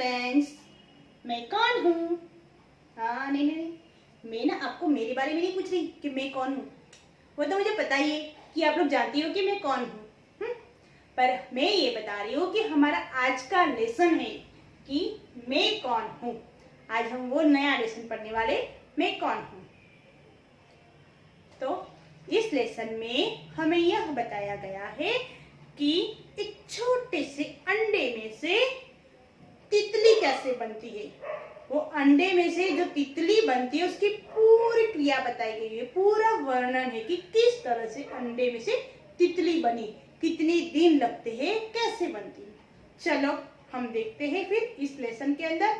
Childrens, मैं कौन हूँ? हाँ नहीं, मैं ना आपको मेरे बारे में नहीं पूछ रही कि मैं कौन हूँ। वो तो मुझे पता ही है कि आप लोग जानती हो कि मैं कौन हूँ। पर मैं ये बता रही हूँ कि हमारा आज का लेसन है कि मैं कौन हूँ। आज हम वो नया लेसन पढ़ने वाले, मैं कौन हूँ। तो इस लेसन में हमें यह बताया गया है कि एक छोटे से अंडे में से तितली कैसे बनती है। वो अंडे में से जो तितली बनती है उसकी पूरी क्रिया बताई गई है, पूरा वर्णन है कि किस तरह से अंडे में से तितली बनी, कितने दिन लगते हैं, कैसे बनती है। चलो हम देखते हैं फिर इस लेसन के अंदर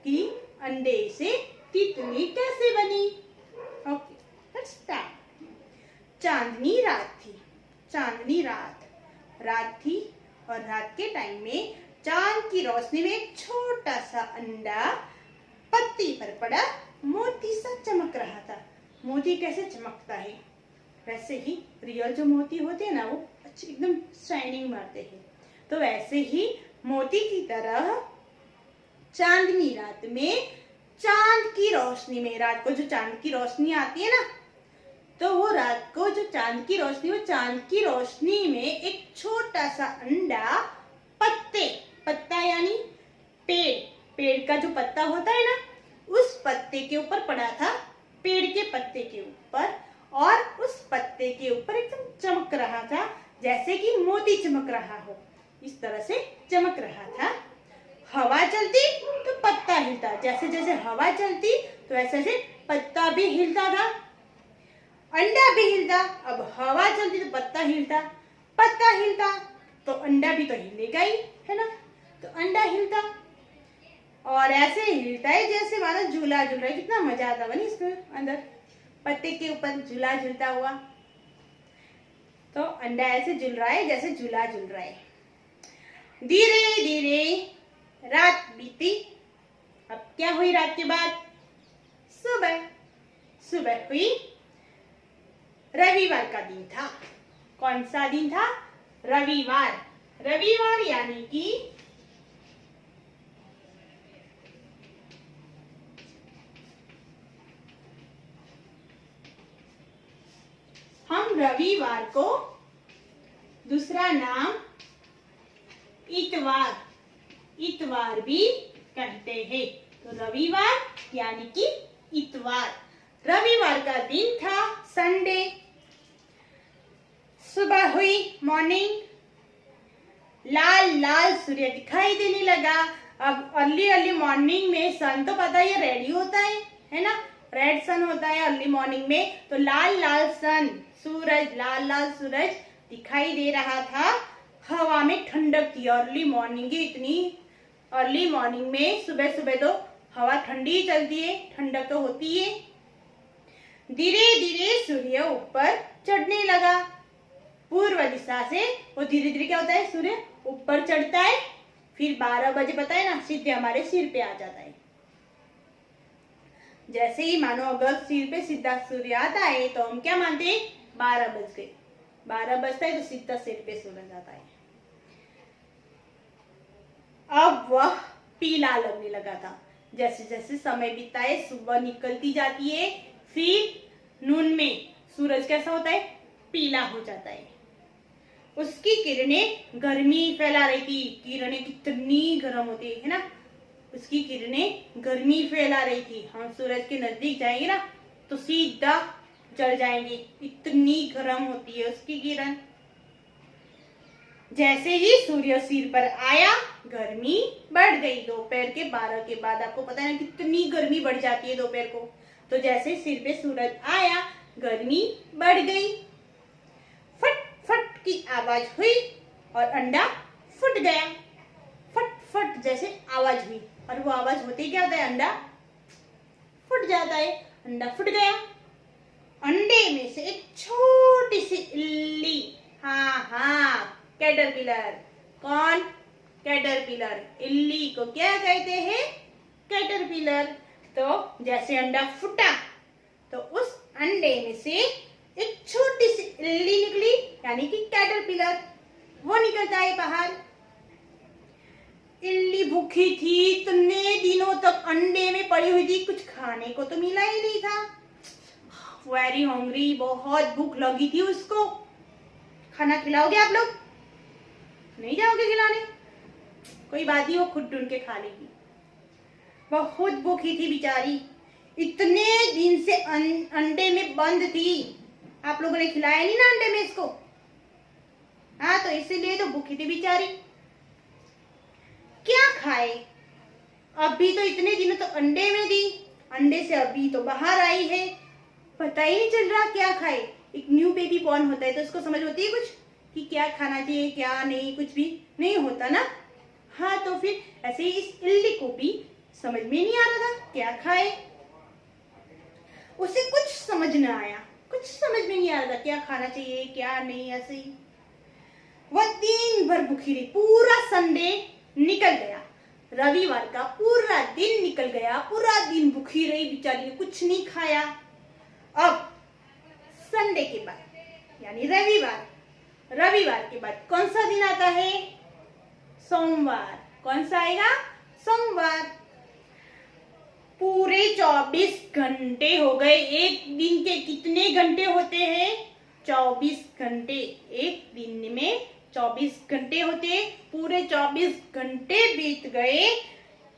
कि अंडे से तितली कैसे बनी। Okay, let's start. चांदनी रात थी, चांदनी रात थी और रात के टाइम में चांद की रोशनी में एक छोटा सा अंडा पत्ती पर पड़ा मोती सा चमक रहा था। मोती कैसे चमकता है, वैसे ही रियल जो मोती होते हैं ना वो अच्छे एकदम शाइनिंग मारते हैं। तो वैसे ही मोती की तरह चांदनी रात में चांद की रोशनी में, रात को जो चांद की रोशनी आती है ना, तो वो रात को जो चांद की रोशनी, वो चांद की रोशनी में एक छोटा सा अंडा पत्ता यानी पेड़ का जो पत्ता होता है ना, उस पत्ते के ऊपर पड़ा था, पेड़ के पत्ते के ऊपर। और उस पत्ते के ऊपर एकदम चमक रहा था जैसे कि मोती चमक रहा हो, इस तरह से चमक रहा था। हवा चलती तो पत्ता हिलता, जैसे जैसे हवा चलती तो वैसे से पत्ता भी हिलता था, अंडा भी हिलता। अब हवा चलती तो पत्ता हिलता तो अंडा भी तो हिलेगा ही, है ना। तो अंडा हिलता और ऐसे हिलता है जैसे मानो झूला झूल रहा है। कितना मजा आता बनी इसमें, अंदर पत्ते के ऊपर झूला झूलता हुआ। तो अंडा ऐसे झूल रहा है जैसे झूला झूल रहा है। धीरे धीरे रात बीती। अब क्या हुई रात के बाद? सुबह हुई। रविवार का दिन था। कौन सा दिन था? रविवार यानी कि हम रविवार को दूसरा नाम इतवार भी कहते हैं। तो रविवार यानी कि इतवार। रविवार का दिन था, संडे। सुबह हुई, मॉर्निंग। लाल सूर्य दिखाई देने लगा। अब अर्ली मॉर्निंग में सन तो पता ही रेडी होता है ना, रेड सन होता है अर्ली मॉर्निंग में। तो लाल सूरज दिखाई दे रहा था। हवा में ठंडक थी। अर्ली मॉर्निंग की इतनी अर्ली मॉर्निंग में सुबह तो हवा ठंडी चलती है, ठंडक तो होती है। धीरे धीरे सूर्य ऊपर चढ़ने लगा। पूर्व दिशा से वो धीरे धीरे क्या होता है, सूर्य ऊपर चढ़ता है। फिर 12 बजे पता है ना, सीधे हमारे सिर पे आ जाता है। जैसे ही मानो अगर सिर पे सीधा सूर्य आता है तो हम क्या मानते हैं, 12 बज गए। 12 बजता है तो सीधा सिर पे सूरज आता है। अब वह पीला लगने लगा था। जैसे जैसे समय बीतता है, सुबह निकलती जाती है, फिर नून में सूरज कैसा होता है, पीला हो जाता है। उसकी किरणें गर्मी फैला रही थी। किरणें कितनी गर्म होती है ना, उसकी किरणें गर्मी फैला रही थी। हम सूरज के नजदीक जाएंगे ना तो सीधा जल जाएंगे, इतनी गर्म होती है उसकी किरण। जैसे ही सूर्य सिर पर आया, गर्मी बढ़ गई। दोपहर के 12 के बाद आपको पता है ना कितनी गर्मी बढ़ जाती है दोपहर को। तो जैसे सिर पे सूरज आया, गर्मी बढ़ गई। फट फट की आवाज हुई और अंडा फट गया। फट फट जैसे आवाज हुई और वो आवाज होते ही क्या होता है, अंडा फट जाता है। अंडा फट गया। अंडे में से एक छोटी सी इल्ली, हाँ कैटरपिलर। कौन? कैटरपिलर। इल्ली को क्या कहते हैं, कैटरपिलर। तो जैसे अंडा फूटा तो उस अंडे में से एक छोटी सी इल्ली निकली, यानी कि कैटरपिलर। वो निकलता है बाहर। इल्ली भूखी थी, इतने दिनों तक अंडे में पड़ी हुई थी, कुछ खाने को तो मिला ही नहीं था। वेरी हंग्री, बहुत भूख लगी थी उसको। खाना खिलाओगे आप लोग? नहीं जाओगे खिलाने? कोई बात नहीं, वो खुद ढूंढ के खा लेगी। बहुत भूखी थी बेचारी, इतने दिन से अंडे में बंद थी। आप लोगों ने खिलाया नहीं ना अंडे में इसको, हाँ, तो इसीलिए तो भूखी थी बेचारी। क्या खाए? अभी तो इतने दिनों तो अंडे में थी, अंडे से अभी तो बाहर आई है, पता ही नहीं चल रहा क्या खाए। एक न्यू बेबी बॉर्न होता है तो उसको समझ होती है कुछ कि क्या खाना चाहिए क्या नहीं, कुछ भी नहीं होता ना। हाँ, तो फिर ऐसे ही इस इल्ली को भी समझ में नहीं आ रहा था क्या खाए। उसे कुछ समझ न आया, कुछ समझ में नहीं आ रहा था क्या खाना चाहिए क्या नहीं। ऐसे ही वह दिन भर भूखी रही, पूरा संडे निकल गया, रविवार का पूरा दिन निकल गया, पूरा दिन भूखी रही बेचारी ने, कुछ नहीं खाया। अब संडे के बाद यानी रविवार के बाद कौन सा दिन आता है? सोमवार। कौन सा आएगा? सोमवार। पूरे 24 घंटे हो गए। एक दिन के कितने घंटे होते हैं? 24 घंटे। एक दिन में 24 घंटे होते हैं। पूरे 24 घंटे बीत गए,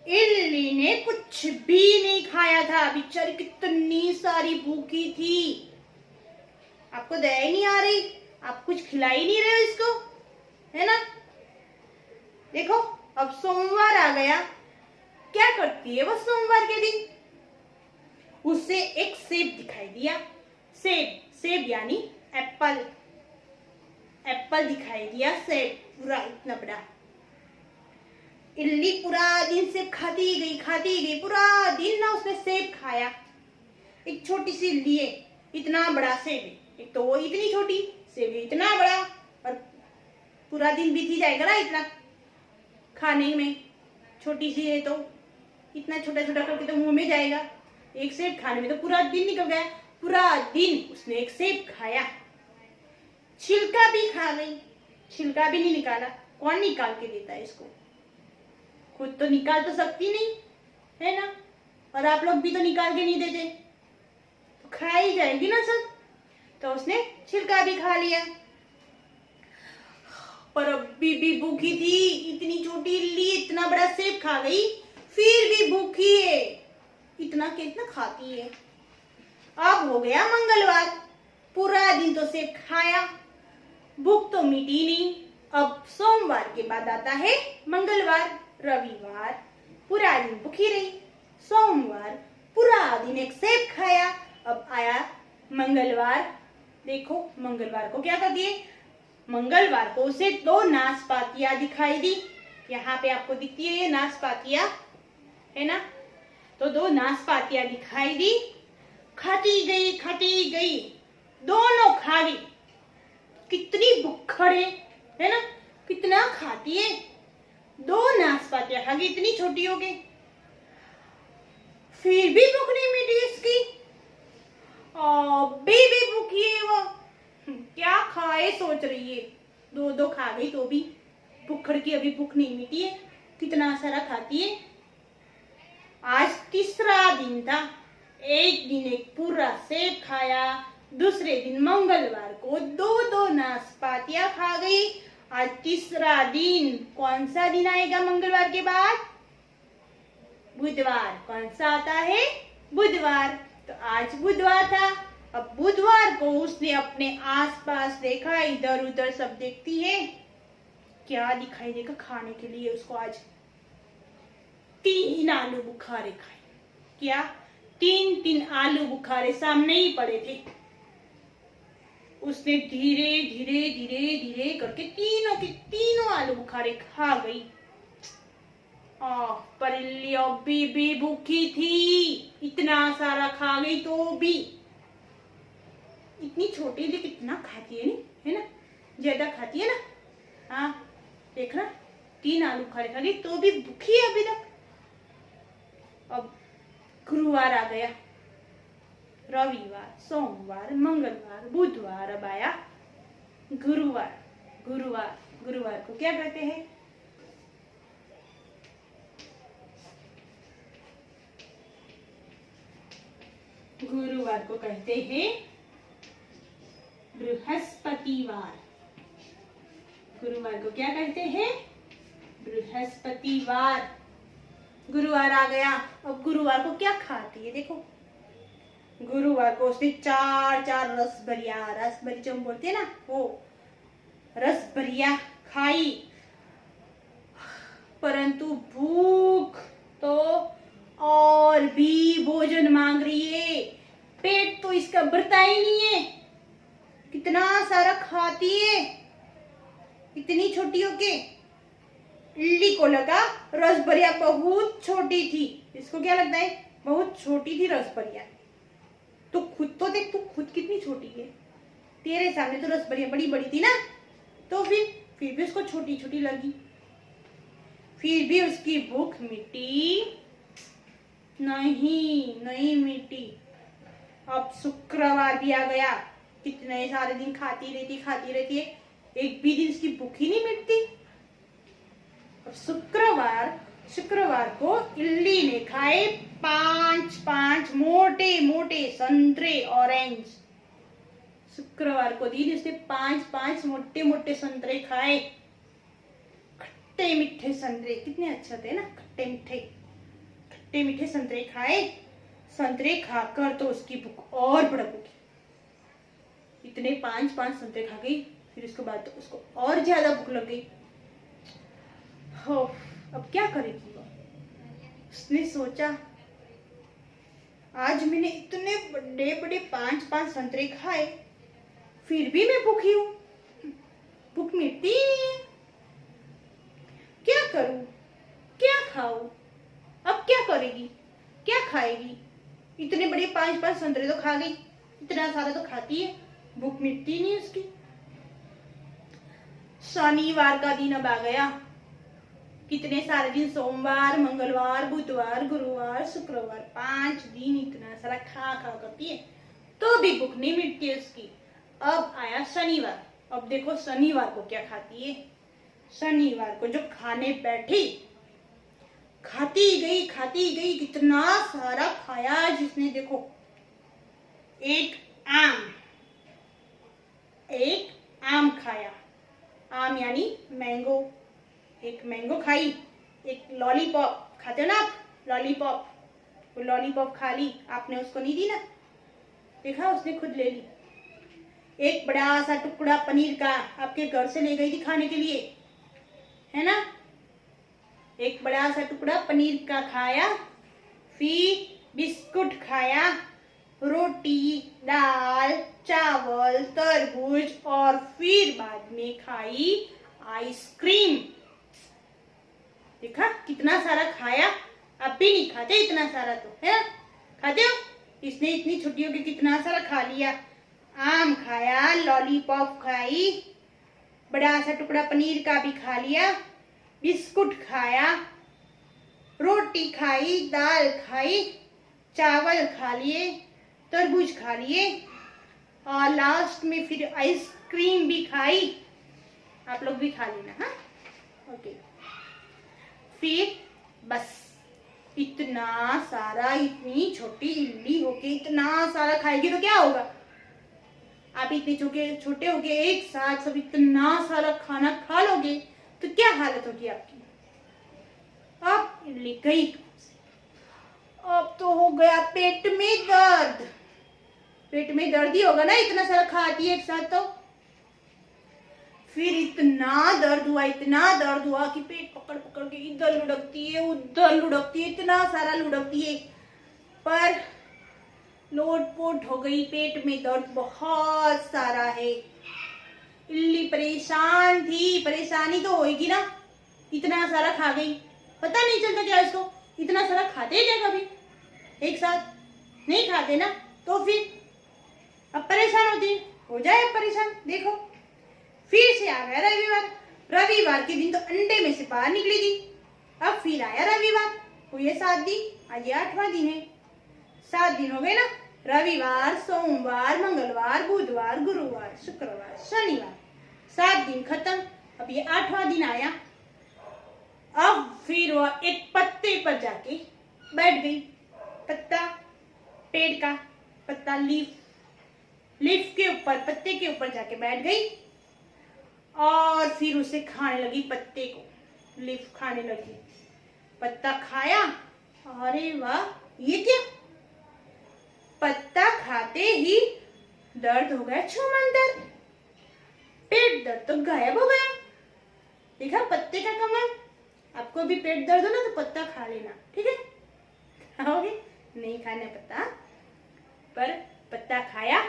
इल्ली ने कुछ भी नहीं खाया था। बेचारी कितनी सारी भूखी थी। आपको दया ही नहीं आ रही, आप कुछ खिला ही नहीं रहे हो इसको, है ना। देखो अब सोमवार आ गया, क्या करती है वो सोमवार के दिन? उसे एक सेब दिखाई दिया। सेब यानी एप्पल। एप्पल दिखाई दिया, सेब पूरा इतना बड़ा। इल्ली पूरा दिन सेब खाती गई, पूरा दिन ना उसने सेब खाया। एक छोटी सी इल्ली है, इतना बड़ा सेब है। एक तो वो इतनी छोटी, सेब इतना बड़ा, और पूरा दिन बीत ही जाएगा ना इतना खाने में। छोटी सी है तो इतना छोटा छोटा करके तो मुंह में जाएगा। एक सेब खाने में तो पूरा दिन निकल गया। पूरा दिन उसने एक सेब खाया, छिलका भी खा गई, छिलका भी नहीं निकाला। कौन निकाल के देता है इसको? खुद तो निकाल तो सकती नहीं है ना, और आप लोग भी तो निकाल के नहीं देते, तो खा ही जाएगी ना सब। तो उसने छिलका भी खा लिया। पर अभी भी भूखी थी, इतनी छोटी इल्ली इतना बड़ा सेब खा गई, फिर भी भूखी है। इतना कितना खाती है। अब हो गया मंगलवार, पूरा दिन तो सेब खाया, भूख तो मिटी नहीं। अब सोमवार के बाद आता है मंगलवार। रविवार पूरा दिन भूखी रही, सोमवार पूरा दिन एक सेब खाया। अब आया मंगलवार। देखो मंगलवार को क्या कर दिए? मंगलवार को उसे 2 नाशपातियां दिखाई दी। यहाँ पे आपको दिखती है ये नाशपातियां, है ना। तो 2 नाशपातियां दिखाई दी, खाती गई, दोनों खा गई। कितनी भुक्खड़ है ना, कितना खाती है। 2 नाशपातियां खा गई, इतनी छोटी हो गई, फिर भी भूख नहीं मिटी इसकी। बेबी भूखी है वो, क्या खाए सोच रही है। 2 खा गई तो भी भुक्खड़ की अभी भूख नहीं मिटी है, कितना सारा खाती है। आज तीसरा दिन था, एक दिन एक पूरा सेब खाया, दूसरे दिन मंगलवार को 2 नाशपातियां खा गई। आज तीसरा दिन, कौन सा दिन आएगा मंगलवार के बाद? बुधवार। कौन सा आता है? बुधवार। तो आज बुधवार था। अब बुधवार को उसने अपने आसपास देखा, इधर उधर सब देखती है, क्या दिखाई देगा खाने के लिए उसको? आज 3 आलू बुखारे खाए। क्या? 3 आलू बुखारे सामने ही पड़े थे। उसने धीरे धीरे करके तीनों के तीनों आलू बुखारे खा गई। पर इल्ली अभी भी भूखी थी, इतना सारा खा गई तो भी। इतनी छोटी इल्ली कितना खाती है, नहीं है ना, ज्यादा खाती है ना। हाँ देखना, 3 आलू बुखारे खा गई तो भी भूखी है अभी तक। अब गुरुवार आ गया, रविवार, सोमवार, मंगलवार, बुधवार, अब आया गुरुवार। गुरुवार को क्या कहते हैं? गुरुवार को कहते हैं बृहस्पतिवार। गुरुवार को क्या कहते हैं? बृहस्पतिवार। गुरुवार आ गया। अब गुरुवार को क्या खाती है? देखो, गुरुवार को उसने चार चार रसभरी जो हम बोलते हैं ना, वो रसभरिया खाई, परंतु भूख तो और भी भोजन मांग रही है। पेट तो इसका भरता ही नहीं है, कितना सारा खाती है इतनी छोटी होके। इल्ली को लगा रसभरिया बहुत छोटी थी। इसको क्या लगता है? बहुत छोटी थी रसभरिया। तो खुद तो देख, तू खुद कितनी छोटी है, तेरे सामने तो रसभरिया बड़ी बड़ी थी ना। तो फिर भी उसको छोटी छोटी लगी, फिर भी उसकी भूख मिटी नहीं मिटी। अब शुक्रवार भी आ गया। कितने सारे दिन खाती रहती है, एक भी दिन इसकी भूख ही नहीं मिटती। अब शुक्रवार को इल्ली ने खाए 5 मोटे मोटे संतरे ऑरेंज। शुक्रवार को दिन इसने 5 मोटे मोटे संतरे खाए। खट्टे मीठे संतरे कितने अच्छे थे ना, खट्टे मीठे संतरे खाए। संतरे खाकर तो उसकी भूख और बढ़ गई। इतने 5 संतरे खा गई, फिर उसके बाद तो उसको और ज्यादा भूख लग गई। हो, अब क्या करेगी वो? उसने सोचा, आज मैंने इतने बड़े बड़े 5 संतरे खाए, फिर भी मैं भूखी हूं, भूख मिटती ही नहीं है। क्या करूं, क्या खाऊं? अब क्या करेगी, क्या खाएगी? इतने बड़े 5 संतरे तो खा गई, इतना सारा तो खाती है, भूख मिटती नहीं उसकी। शनिवार का दिन अब आ गया। कितने सारे दिन, सोमवार, मंगलवार, बुधवार, गुरुवार, शुक्रवार, 5 दिन इतना सारा खा करती है, तो भी भूख नहीं मिटती है उसकी। अब आया शनिवार। अब देखो शनिवार को क्या खाती है। शनिवार को जो खाने बैठी, खाती गई, कितना सारा खाया जिसने। देखो, एक आम खाया, आम यानी मैंगो। एक मैंगो खाई, एक लॉलीपॉप खाते हो ना आप, लॉलीपॉप, वो लॉलीपॉप खा ली। आपने उसको नहीं दी ना, देखा, उसने खुद ले ली। एक बड़ा सा टुकड़ा पनीर का आपके घर से ले गई थी खाने के लिए, है ना। एक बड़ा सा टुकड़ा पनीर का खाया, फिर बिस्कुट खाया, रोटी, दाल, चावल, तरबूज, और फिर बाद में खाई आइसक्रीम। देखा कितना सारा खाया। अब भी नहीं खाते इतना सारा, तो है ना, खाते हो? इसने इतनी छुट्टियों के कितना सारा खा लिया। आम खाया, लॉलीपॉप खाई, बड़ा सा टुकड़ा पनीर का भी खा लिया, बिस्कुट खाया, रोटी खाई, दाल खाई, चावल खा लिए, तरबूज खा लिए, और लास्ट में फिर आइसक्रीम भी खाई। आप लोग भी खा लेना, हाँ, ओके। फिर बस इतना सारा, इतनी छोटी इल्ली होके इतना सारा खाएगी तो क्या होगा? आप इतने छोटे होके एक साथ सब इतना सारा खाना खा लोगे तो क्या हालत होगी आपकी? अब इल्ली गई, अब तो हो गया पेट में दर्द। पेट में दर्द ही होगा ना, इतना सारा खाती है एक साथ तो। फिर इतना दर्द हुआ कि पेट पकड़ पकड़ के इधर लुढ़कती है, उधर लुढ़कती है, इतना सारा लुढ़कती है, पर लोटपोट हो गई। पेट में दर्द बहुत सारा है। इल्ली परेशान थी, परेशानी तो होगी ना, इतना सारा खा गई। पता नहीं चलता क्या इसको, इतना सारा खाते हैं क्या कभी एक साथ? नहीं खाते ना, तो फिर अब परेशान होती है, हो जाए परेशान। देखो फिर से आ गया रविवार के दिन तो अंडे में से बाहर निकली थी। अब फिर आया रविवार, हुए 7 दिन, आज ये 8वां दिन है। 7 दिन हो गए ना, रविवार, सोमवार, मंगलवार, बुधवार, गुरुवार, शुक्रवार, शनिवार, 7 दिन खत्म। अब ये 8वां दिन आया। अब फिर वह एक पत्ते पर जाके बैठ गई। पत्ता पेड़ का, पत्ता लीफ के ऊपर, पत्ते के ऊपर जाके बैठ गई और फिर उसे खाने लगी, पत्ते को लीफ खाने लगी। पत्ता खाया, अरे वाह ये क्या, पत्ता खाते ही दर्द हो गया छूमंतर, पेट दर्द तो गायब हो गया। देखा पत्ते का कमाल। आपको भी पेट दर्द हो ना तो पत्ता खा लेना, ठीक है? खाओगे? नहीं खाना पत्ता, पर पत्ता खाया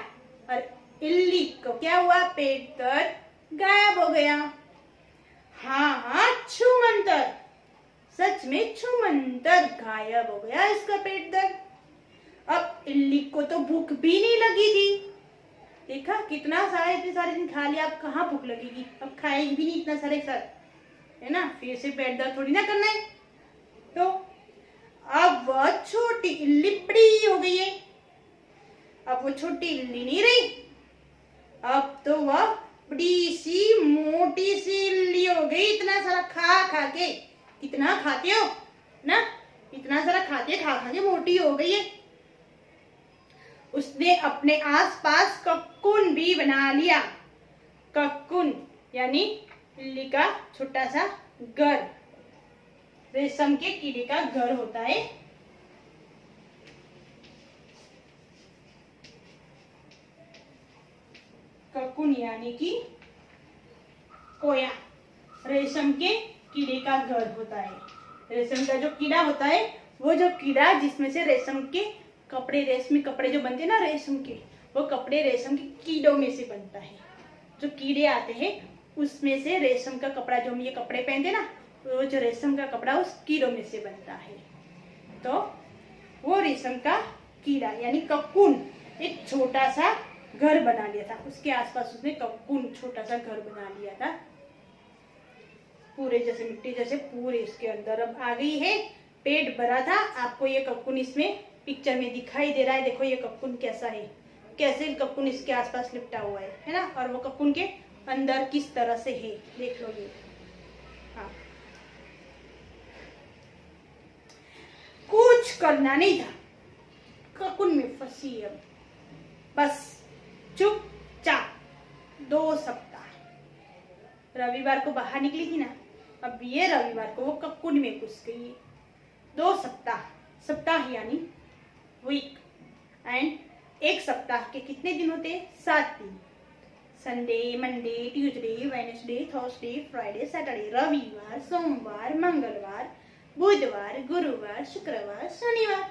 और इल्ली को क्या हुआ, पेट दर्द गायब हो गया। हाँ छूमंतर, सच में छूमंतर गायब हो गया इसका पेट दर्द। अब इल्ली को तो भूख भी नहीं लगी थी। देखा कितना सारा, इतने सारे दिन खा लिया, अब कहाँ भूख लगेगी, अब खाएगी भी नहीं इतना सारे साथ, है ना? फिर से पेट दर्द थोड़ी ना करना है। तो अब वह छोटी इल्ली बड़ी हो गई है। अब वो छोटी इल्ली नहीं रही, अब तो वह बड़ी सी मोटी सी इल्ली हो गई। इतना सारा खा खा के, कितना खाते हो ना, इतना सारा खाते खा खा के मोटी हो गई है। उसने अपने आसपास कक्कुन भी बना लिया। कक्कुन यानी इल्ली का छोटा सा घर, रेशम के कीड़े का घर होता है। कक्कुन यानी कि कोया, रेशम के कीड़े का घर होता है। रेशम का जो कीड़ा होता है, वो जो कीड़ा जिसमें से रेशम के कपड़े, रेशमी कपड़े जो बनते हैं ना रेशम के, वो कपड़े रेशम के कीड़ों में से बनता है। जो कीड़े आते हैं उसमें से रेशम का कपड़ा, जो हम ये कपड़े पहनते हैं ना, वो जो रेशम का कपड़ा उस कीड़ों में से बनता है। तो वो रेशम का कीड़ा यानी कक्कुन एक छोटा सा घर बना लिया था। उसके आसपास उसने कक्कुन छोटा सा घर बना लिया था, पूरे जैसे मिट्टी जैसे पूरे इसके अंदर। अब आ गई है, पेट भरा था। आपको ये कक्कुन इसमें पिक्चर में दिखाई दे रहा है। देखो ये कक्कुन कैसा है, कैसे कक्कुन इसके आसपास लिपटा हुआ है ना? और वो कक्कुन के अंदर किस तरह से है, देख लो ये। हाँ, कुछ करना नहीं था, कक्कुन में फंसी अब बस चुपचाप। 2 सप्ताह, रविवार को बाहर निकली थी ना, अब ये रविवार को वो कक्कुन में घुस गई। 2 सप्ताह, सप्ताह यानी वीक, एंड एक सप्ताह के कितने दिन होते हैं? 7 दिन। Sunday, Monday, Tuesday, Wednesday, Thursday, Friday, Saturday, रविवार, सोमवार, मंगलवार, बुधवार, गुरुवार, शुक्रवार, शनिवार।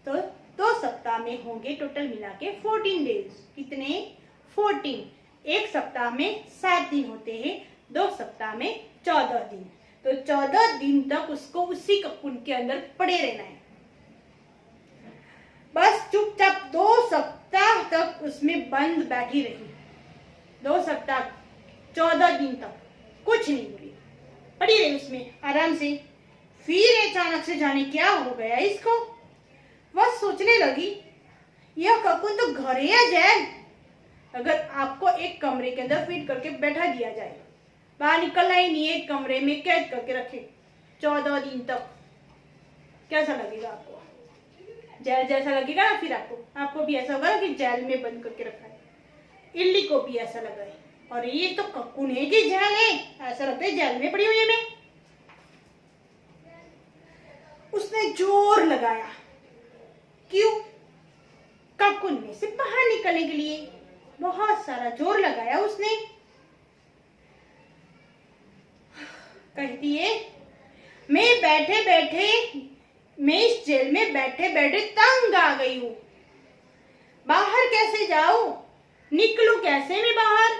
तो 2 सप्ताह में होंगे टोटल मिला के 14 डेज। कितने? 14। एक सप्ताह में 7 दिन होते हैं, 2 सप्ताह में 14 दिन। तो 14 दिन तक उसको उसी कक्कुन के अंदर पड़े रहना है, बस चुपचाप। 2 सप्ताह तक उसमें बंद बैठी रही। 2 सप्ताह, 14 दिन तक कुछ नहीं बोली, पड़ी रही उसमें आराम से। फिर अचानक से जाने क्या हो गया इसको, वह सोचने लगी यह कक्कुन तो घर है या जेल। अगर आपको एक कमरे के अंदर फिट करके बैठा दिया जाए, बाहर निकलना ही नहीं, एक कमरे में कैद करके रखे 14 दिन तक, कैसा लगेगा आपको? जेल जैसा लगेगा ना। फिर आपको भी ऐसा होगा कि जेल में बंद करके रखा है। इल्ली को भी ऐसा लगा है, और ये तो कक्कुन है कि जेल है, ऐसा लगता है जेल में पड़ी हुई है मैं। उसने जोर लगाया, क्यों? कक्कुन में से बाहर निकलने के लिए बहुत सारा जोर लगाया उसने। कहती है, मैं इस जेल में बैठे बैठे तंग आ गई हूं, बाहर कैसे जाऊं, निकलूं कैसे मैं बाहर?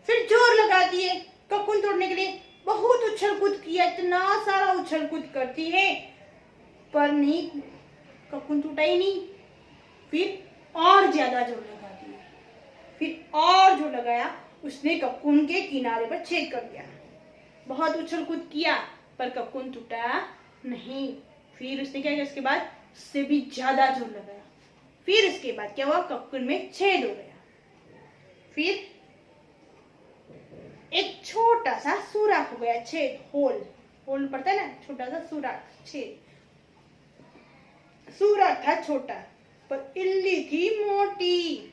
फिर जोर लगाती है कक्कुन तोड़ने के लिए। बहुत उछल कूद किया, इतना सारा उछल कूद करती है, पर नहीं, कक्कुन टूटा ही नहीं। फिर और ज्यादा जोर लगाती है, फिर और जोर लगाया, उसने कक्कुन के किनारे पर छेद कर दिया। बहुत उछल कूद किया पर कक्कुन टूटा नहीं। फिर उसने क्या किया, उसके बाद उससे भी ज्यादा जोर लगाया। फिर इसके बाद क्या हुआ, कक्कुन में छेद हो गया। फिर एक छोटा सा सुराख हो गया, छेद, होल पड़ता है ना, छोटा सा सुराख, छेद। सुराख था छोटा, पर इल्ली थी मोटी।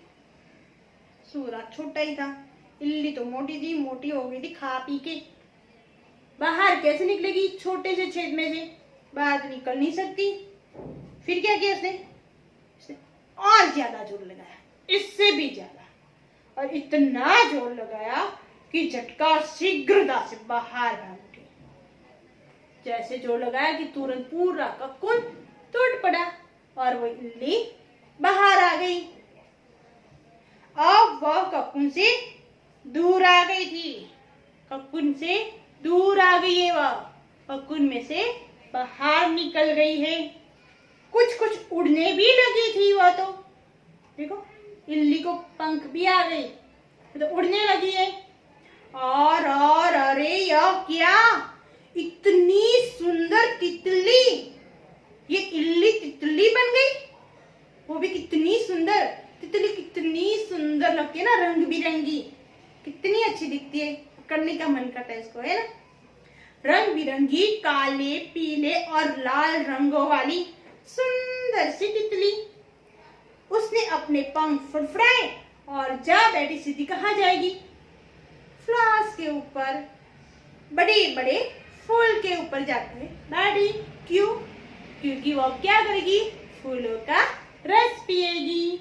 सूरा छोटा ही था, इल्ली तो मोटी थी, मोटी हो गई थी खा पी के। बाहर कैसे निकलेगी छोटे से छेद में से? बाहर निकल नहीं सकती। फिर क्या किया उसने और ज्यादा जोर लगाया, इससे भी ज्यादा, और इतना जोर लगाया कि झटका शीघ्रता से बाहर भाग उठी। जैसे जोर लगाया कि तुरंत पूरा कक्कुन टूट पड़ा और वो इल्ली बाहर आ गई। अब वह कक्कुन से दूर आ गई थी, कक्कुन से दूर आ गई है, वह कक्कुन में से बाहर निकल गई है। कुछ कुछ उड़ने भी लगी थी वह तो, देखो इल्ली को पंख भी आ गए, तो उड़ने लगी है। और अरे यह क्या, इतनी सुंदर तितली, ये इल्ली तितली बन गई, वो भी कितनी सुंदर तितली। कितनी सुंदर लगती है ना, रंग बिरंगी, कितनी अच्छी दिखती है, करने का मन करता है इसको, है ना। रंग बिरंगी काले पीले और लाल रंगों वाली सुंदर सी तितली। उसने अपने पंख फड़फड़ाए और जा बैठी। सीधी कहाँ जाएगी? फ्लावर्स के ऊपर, बड़े बड़े फूल के ऊपर जाकर बैठी। क्यों? क्योंकि वो क्या करेगी? फूलों का रस पिएगी।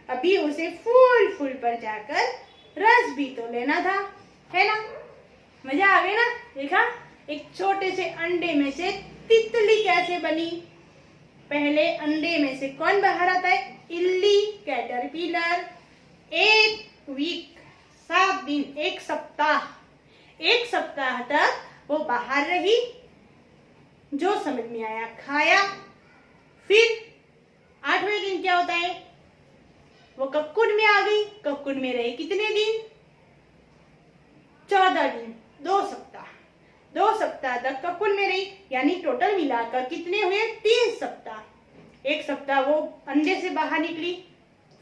अभी उसे फूल पर जाकर रस भी तो लेना था, है ना। मजा आ गया ना। देखा एक छोटे से अंडे में से तितली कैसे बनी। पहले अंडे में से कौन बाहर आता है? इल्ली, कैटरपिलर। एक वीक, 7 दिन, एक सप्ताह तक वो बाहर रही, जो समझ में आया खाया। फिर 8वें दिन क्या होता है? वो कक्कुन में आ गई। कक्कुन में रही कितने दिन? 14 दिन, 2 सप्ताह तक कक्कुन में रही, यानी टोटल मिलाकर कितने हुए? 3 सप्ताह। 1 सप्ताह वो अंडे से बाहर निकली,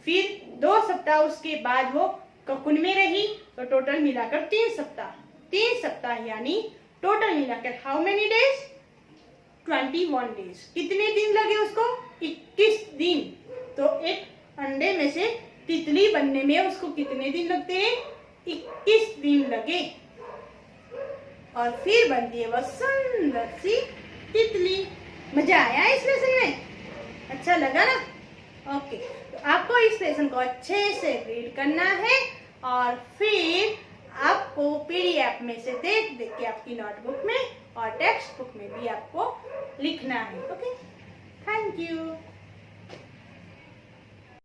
फिर 2 सप्ताह उसके बाद वो कक्कुन में रही, तो टोटल मिलाकर 3 सप्ताह। 3 सप्ताह यानी टोटल मिलाकर हाउ मेनी डेज? 21 डेज। कितने दिन लगे उसको? 21 दिन। तो एक अंडे में से तितली बनने में उसको कितने दिन लगते हैं? 21 दिन लगे। और फिर बनती है वह सुंदर सी तितली। मजा आया इस लेसन में? अच्छा लगा ना? ओके, तो आपको इस लेसन को अच्छे से रीड करना है और फिर आपको पीडीएफ में से देख के आपकी नोटबुक में और टेक्स्ट बुक में भी आपको लिखना है। Okay, thank you.